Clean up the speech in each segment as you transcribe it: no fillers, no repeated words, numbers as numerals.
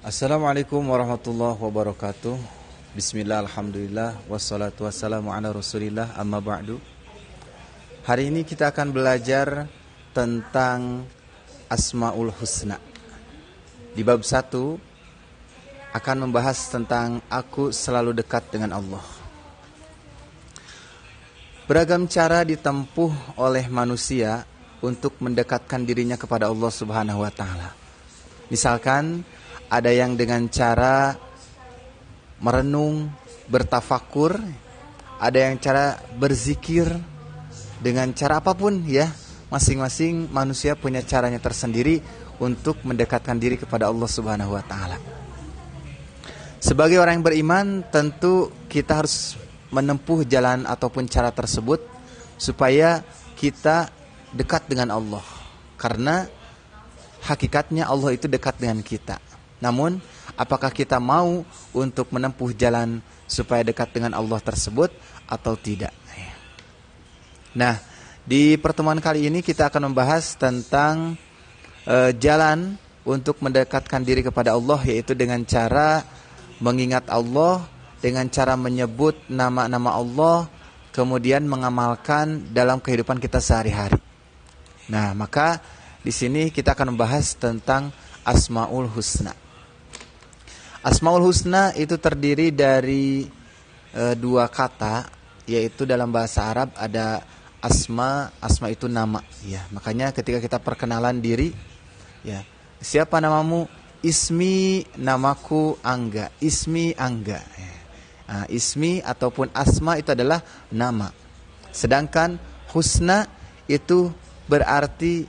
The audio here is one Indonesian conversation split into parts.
Assalamualaikum warahmatullahi wabarakatuh. Bismillah, alhamdulillah, wassalatu wassalamu ala rasulillah, amma ba'du. Hari ini kita akan belajar tentang Asmaul Husna. Di bab 1 akan membahas tentang aku selalu dekat dengan Allah. Beragam cara ditempuh oleh manusia untuk mendekatkan dirinya kepada Allah Subhanahu wa taala. Misalkan ada yang dengan cara merenung, bertafakur, ada yang cara berzikir, dengan cara apapun ya. Masing-masing manusia punya caranya tersendiri untuk mendekatkan diri kepada Allah Subhanahu wa taala. Sebagai orang yang beriman, tentu kita harus menempuh jalan ataupun cara tersebut supaya kita dekat dengan Allah. Karena hakikatnya Allah itu dekat dengan kita. Namun, apakah kita mau untuk menempuh jalan supaya dekat dengan Allah tersebut atau tidak? Nah, di pertemuan kali ini kita akan membahas tentang jalan untuk mendekatkan diri kepada Allah, yaitu dengan cara mengingat Allah, dengan cara menyebut nama-nama Allah, kemudian mengamalkan dalam kehidupan kita sehari-hari. Nah, maka di sini kita akan membahas tentang Asmaul Husna. Asmaul Husna itu terdiri dari dua kata, yaitu dalam bahasa Arab ada asma itu nama. Ya, makanya ketika kita perkenalan diri, ya, siapa namamu? Ismi, namaku Angga. Ismi Angga. Ya. Nah, ismi ataupun asma itu adalah nama. Sedangkan husna itu berarti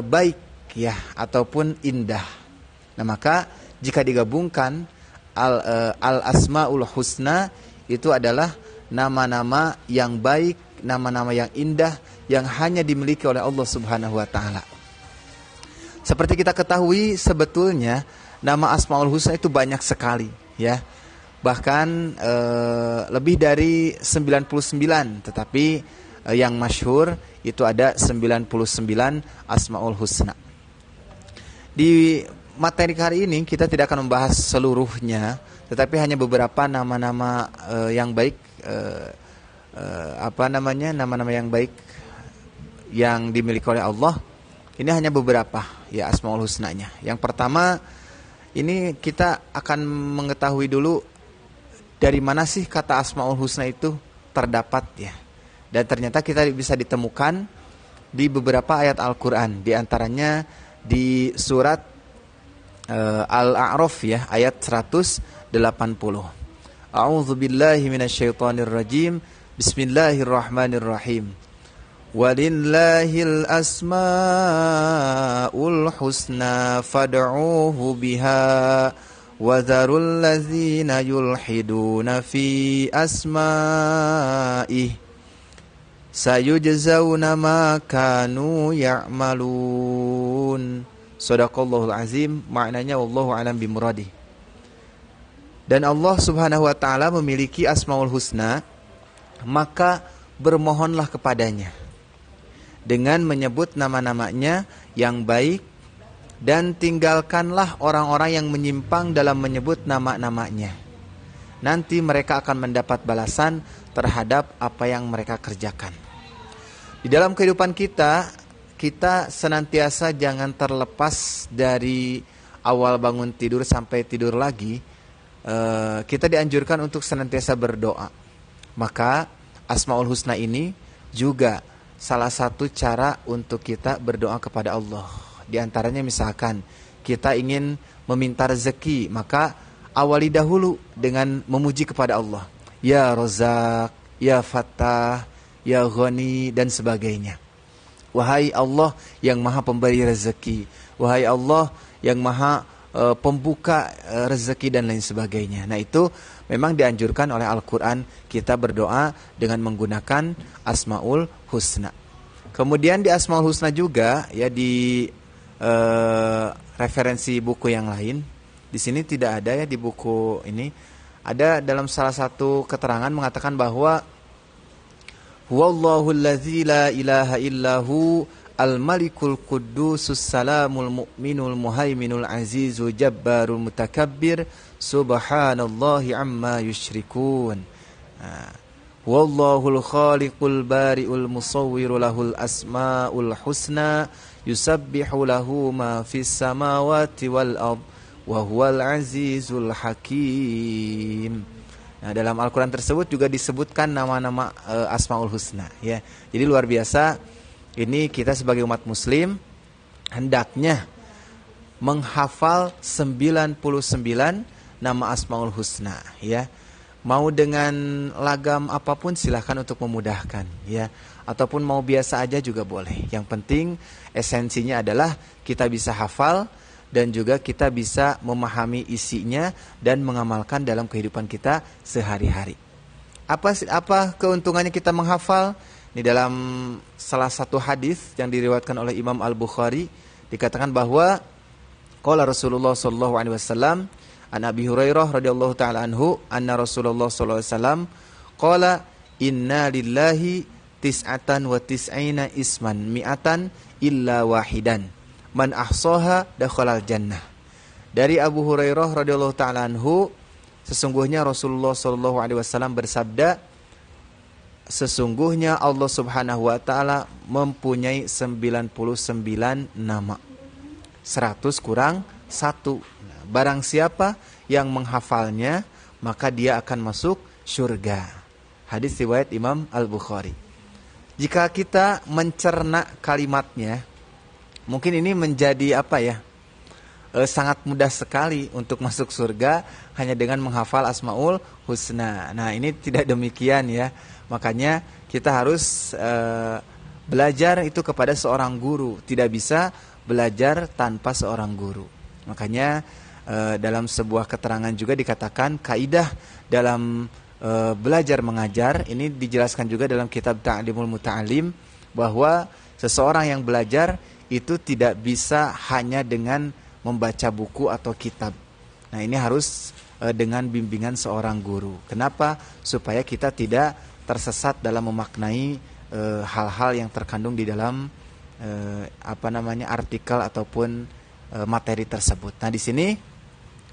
baik, ya, ataupun indah. Nah, maka jika digabungkan al-asmaul husna itu adalah nama-nama yang baik, nama-nama yang indah yang hanya dimiliki oleh Allah Subhanahu wa taala. Seperti kita ketahui, sebetulnya nama Asmaul Husna itu banyak sekali, ya. Bahkan lebih dari 99, tetapi yang masyhur itu ada 99 Asmaul Husna. Di materi hari ini kita tidak akan membahas seluruhnya, tetapi hanya beberapa nama-nama yang baik, nama-nama yang baik yang dimiliki oleh Allah. Ini hanya beberapa, ya, Asmaul Husnanya. Yang pertama, ini kita akan mengetahui dulu dari mana sih kata Asmaul Husna itu terdapat, ya. Dan ternyata kita bisa ditemukan di beberapa ayat Al-Quran, di antaranya di surat Al-A'raf, ya, ayat 180. A'udzu billahi minasyaitonir rajim. Bismillahirrahmanirrahim. Walillahil asmaul husna fad'uuhu biha wa dzarul ladzina yulhiduna fi asma'ih sayujzauna ma kanu ya'malun. Shadaqallahul azim. Maknanya wallahu alam bimuradih. Dan Allah Subhanahu wa taala memiliki Asmaul Husna, maka bermohonlah kepadanya dengan menyebut nama-namanya yang baik, dan tinggalkanlah orang-orang yang menyimpang dalam menyebut nama-namanya. Nanti mereka akan mendapat balasan terhadap apa yang mereka kerjakan. Di dalam kehidupan kita senantiasa jangan terlepas dari awal bangun tidur sampai tidur lagi. Kita dianjurkan untuk senantiasa berdoa. Maka Asmaul Husna ini juga salah satu cara untuk kita berdoa kepada Allah. Di antaranya misalkan kita ingin meminta rezeki, maka awali dahulu dengan memuji kepada Allah. Ya Razak, Ya Fattah, Ya Ghani, dan sebagainya. Wahai Allah yang maha pemberi rezeki, wahai Allah yang maha pembuka rezeki, dan lain sebagainya. Nah, itu memang dianjurkan oleh Al-Quran kita berdoa dengan menggunakan Asmaul Husna. Kemudian di Asmaul Husna juga, ya, di referensi buku yang lain, di sini tidak ada, ya, di buku ini ada dalam salah satu keterangan mengatakan bahwa Huwallahul ladzi la ilaha illahu Al-Malikul Quddusus Salamul Mu'minul Muhaiminul Azizul Jabbarul Mutakabbir Subhanallahi amma yusyrikun. Wallahul khaliqul bari'ul musawwiru lahul asma'ul husna yusabbihu lahu ma fis samawati wal ard wa huwal azizul hakim. Nah, dalam Al-Qur'an tersebut juga disebutkan nama-nama Asmaul Husna ya. Jadi luar biasa, ini kita sebagai umat muslim hendaknya menghafal 99 nama Asmaul Husna ya. Mau dengan lagam apapun silahkan untuk memudahkan ya, ataupun mau biasa aja juga boleh. Yang penting esensinya adalah kita bisa hafal dan juga kita bisa memahami isinya dan mengamalkan dalam kehidupan kita sehari-hari. Apa keuntungannya kita menghafal? Ini dalam salah satu hadis yang diriwayatkan oleh Imam Al-Bukhari dikatakan bahwa qala Rasulullah sallallahu alaihi wasallam an Abi Hurairah radhiyallahu taala anhu anna Rasulullah sallallahu alaihi wasallam qala inna lillahi tis'atan wa tis'ina isman mi'atan illa wahidan man ahsaha dakhalal jannah. Dari Abu Hurairah radhiyallahu taala anhu, sesungguhnya Rasulullah sallallahu alaihi wasallam bersabda, sesungguhnya Allah Subhanahu wa taala mempunyai 99 nama. 100 kurang 1. Barang siapa yang menghafalnya, maka dia akan masuk surga. Hadis riwayat Imam Al-Bukhari. Jika kita mencerna kalimatnya, mungkin ini menjadi sangat mudah sekali untuk masuk surga hanya dengan menghafal Asmaul Husna. Nah, ini tidak demikian ya. Makanya kita harus belajar itu kepada seorang guru. Tidak bisa belajar tanpa seorang guru. Makanya dalam sebuah keterangan juga dikatakan kaidah dalam belajar mengajar. Ini dijelaskan juga dalam kitab Ta'limul Muta'alim bahwa seseorang yang belajar itu tidak bisa hanya dengan membaca buku atau kitab. Nah, ini harus dengan bimbingan seorang guru. Kenapa? Supaya kita tidak tersesat dalam memaknai hal-hal yang terkandung di dalam artikel ataupun materi tersebut. Nah, di sini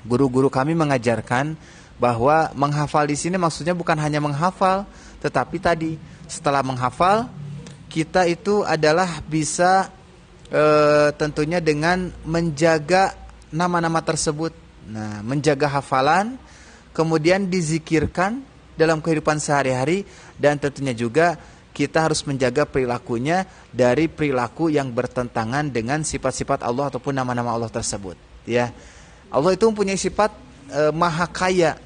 guru-guru kami mengajarkan bahwa menghafal di sini maksudnya bukan hanya menghafal, tetapi tadi setelah menghafal kita itu adalah bisa tentunya dengan menjaga nama-nama tersebut. Nah, menjaga hafalan, kemudian dizikirkan dalam kehidupan sehari-hari, dan tentunya juga kita harus menjaga perilakunya dari perilaku yang bertentangan dengan sifat-sifat Allah ataupun nama-nama Allah tersebut. Ya, Allah itu mempunyai sifat maha kaya,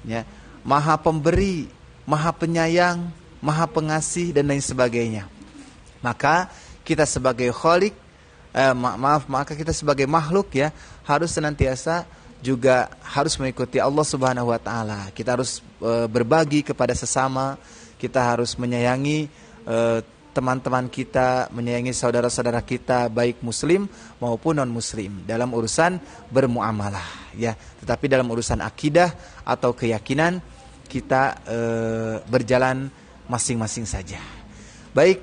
ya, maha pemberi, maha penyayang, maha pengasih dan lain sebagainya. Maka kita sebagai khalik, maka kita sebagai makhluk ya harus senantiasa juga harus mengikuti Allah Subhanahu wa taala. Kita harus berbagi kepada sesama, kita harus menyayangi teman-teman kita, menyayangi saudara-saudara kita baik muslim maupun non muslim dalam urusan bermuamalah ya. Tetapi dalam urusan akidah atau keyakinan kita berjalan masing-masing saja. Baik,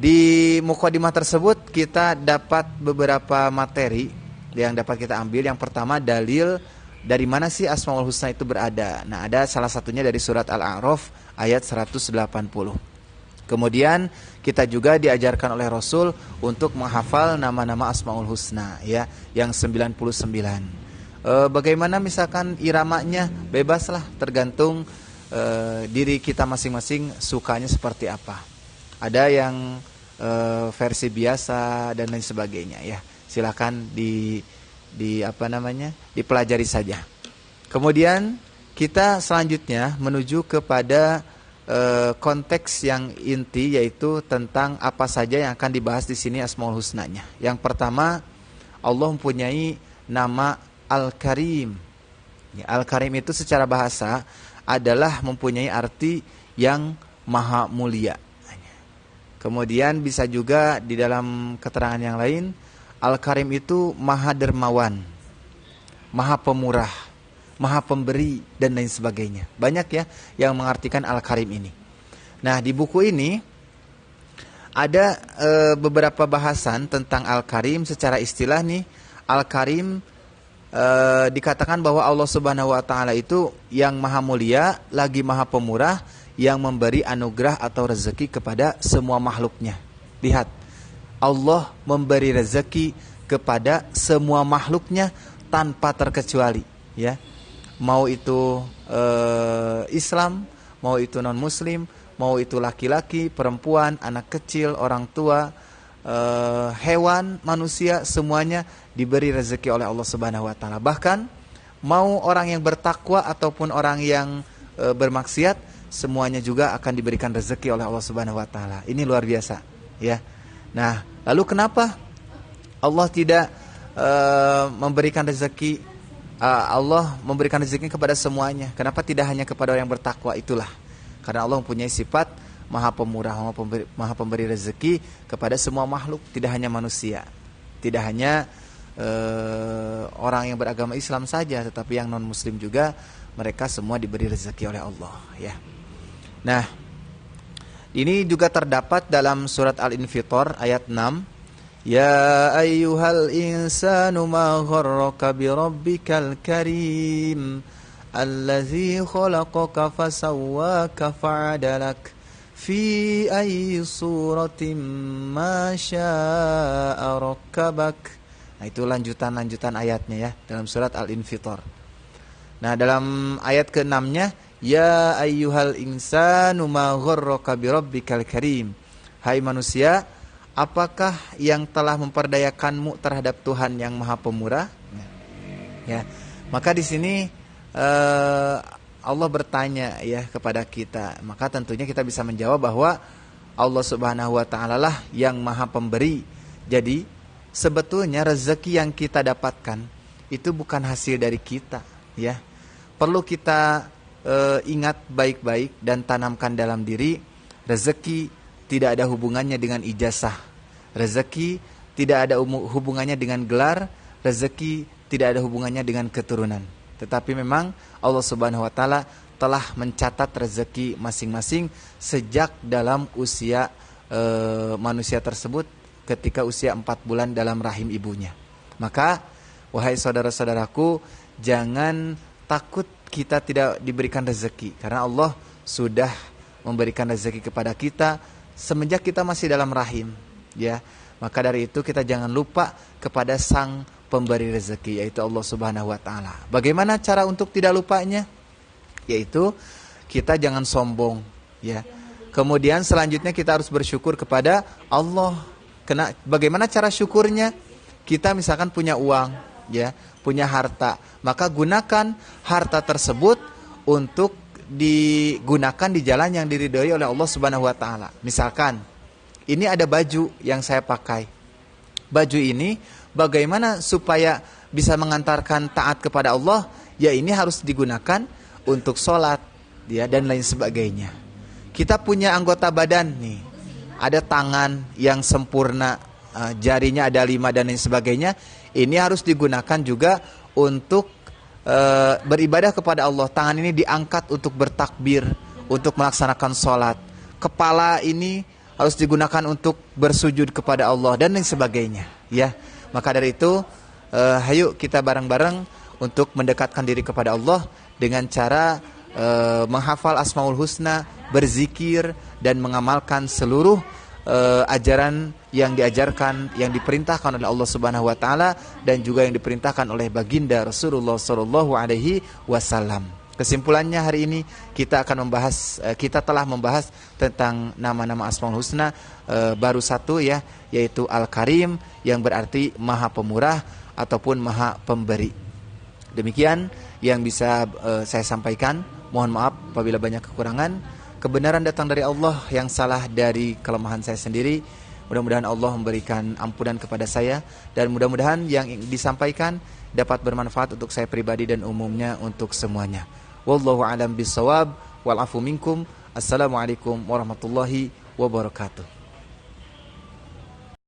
di mukadimah tersebut kita dapat beberapa materi yang dapat kita ambil. Yang pertama, dalil dari mana sih Asmaul Husna itu berada. Nah, ada salah satunya dari surat Al-A'raf ayat 180. Kemudian kita juga diajarkan oleh Rasul untuk menghafal nama-nama Asmaul Husna ya, yang 99. Bagaimana misalkan iramanya, bebaslah, tergantung diri kita masing-masing sukanya seperti apa. Ada yang versi biasa dan lain sebagainya ya. Silakan dipelajari saja. Kemudian kita selanjutnya menuju kepada konteks yang inti, yaitu tentang apa saja yang akan dibahas di sini Asmaul Husnanya. Yang pertama, Allah mempunyai nama Al-Karim. Ya, Al-Karim itu secara bahasa adalah mempunyai arti yang maha mulia. Kemudian bisa juga di dalam keterangan yang lain, Al-Karim itu maha dermawan, maha pemurah, maha pemberi dan lain sebagainya. Banyak ya yang mengartikan Al-Karim ini. Nah, di buku ini Ada beberapa bahasan tentang Al-Karim secara istilah nih. Al-Karim dikatakan bahwa Allah Subhanahu wa taala itu yang maha mulia, lagi maha pemurah, yang memberi anugerah atau rezeki kepada semua makhluknya. Lihat, Allah memberi rezeki kepada semua makhluknya tanpa terkecuali, ya. Mau itu Islam, mau itu non muslim, mau itu laki-laki, perempuan, anak kecil, orang tua, hewan, manusia, semuanya diberi rezeki oleh Allah Subhanahu wa taala. Bahkan mau orang yang bertakwa ataupun orang yang bermaksiat, semuanya juga akan diberikan rezeki oleh Allah Subhanahu wa taala. Ini luar biasa, ya. Nah, lalu kenapa Allah tidak memberikan rezeki? Allah memberikan rezeki kepada semuanya. Kenapa tidak hanya kepada orang yang bertakwa? Itulah karena Allah mempunyai sifat maha pemurah, maha pemberi rezeki kepada semua makhluk, tidak hanya manusia, tidak hanya orang yang beragama Islam saja, tetapi yang non muslim juga, mereka semua diberi rezeki oleh Allah, ya. Nah, ini juga terdapat dalam surat Al-Infitor ayat 6. Ya ayyuhal insanu ma gharraka bi rabbikal karim allazi khalaqaka fasawwaka fa'adalak fi ayyi suratin ma syaa rakkabak. Nah, itu lanjutan ayatnya, ya, dalam surat Al-Infitor. Nah, dalam ayat ke-6-nya, ya ayyuhal insanu ma gharraka bi rabbikal karim. Hai manusia, apakah yang telah memperdayakanmu terhadap Tuhan yang Maha Pemurah? Ya. Maka di sini Allah bertanya, ya, kepada kita. Maka tentunya kita bisa menjawab bahwa Allah Subhanahu wa taala lah yang Maha Pemberi. Jadi sebetulnya rezeki yang kita dapatkan itu bukan hasil dari kita, ya. Perlu kita ingat baik-baik dan tanamkan dalam diri, rezeki tidak ada hubungannya dengan ijazah. Rezeki tidak ada hubungannya dengan gelar, rezeki tidak ada hubungannya dengan keturunan. Tetapi memang Allah Subhanahu wa taala telah mencatat rezeki masing-masing sejak dalam usia manusia tersebut, ketika usia 4 bulan dalam rahim ibunya. Maka wahai saudara-saudaraku, jangan takut kita tidak diberikan rezeki, karena Allah sudah memberikan rezeki kepada kita semenjak kita masih dalam rahim, ya. Maka dari itu kita jangan lupa kepada sang pemberi rezeki, yaitu Allah Subhanahu wa taala. Bagaimana cara untuk tidak lupanya? Yaitu kita jangan sombong, ya. Kemudian selanjutnya kita harus bersyukur kepada Allah. Bagaimana cara syukurnya? Kita misalkan punya uang, ya, punya harta, maka gunakan harta tersebut untuk digunakan di jalan yang diridhoi oleh Allah Subhanahu wa taala. Misalkan ini ada baju yang saya pakai. Baju ini bagaimana supaya bisa mengantarkan taat kepada Allah? Ya, ini harus digunakan untuk sholat, ya, dan lain sebagainya. Kita punya anggota badan nih, ada tangan yang sempurna, jarinya ada 5 dan lain sebagainya. Ini harus digunakan juga untuk beribadah kepada Allah. Tangan ini diangkat untuk bertakbir, untuk melaksanakan sholat. Kepala ini harus digunakan untuk bersujud kepada Allah dan lain sebagainya, ya. Maka dari itu, ayo kita bareng-bareng untuk mendekatkan diri kepada Allah dengan cara menghafal Asmaul Husna, berzikir, dan mengamalkan seluruh ajaran yang diajarkan, yang diperintahkan oleh Allah Subhanahu wa taala dan juga yang diperintahkan oleh baginda Rasulullah sallallahu alaihi wasallam. Kesimpulannya hari ini kita telah membahas tentang nama-nama Asmaul Husna, baru satu, ya, yaitu Al-Karim, yang berarti Maha Pemurah ataupun Maha Pemberi. Demikian yang bisa saya sampaikan. Mohon maaf apabila banyak kekurangan. Kebenaran datang dari Allah, yang salah dari kelemahan saya sendiri. Mudah-mudahan Allah memberikan ampunan kepada saya, dan mudah-mudahan yang disampaikan dapat bermanfaat untuk saya pribadi dan umumnya untuk semuanya. Wallahu a'lam bishawab, wal afu minkum. Assalamualaikum warahmatullahi wabarakatuh.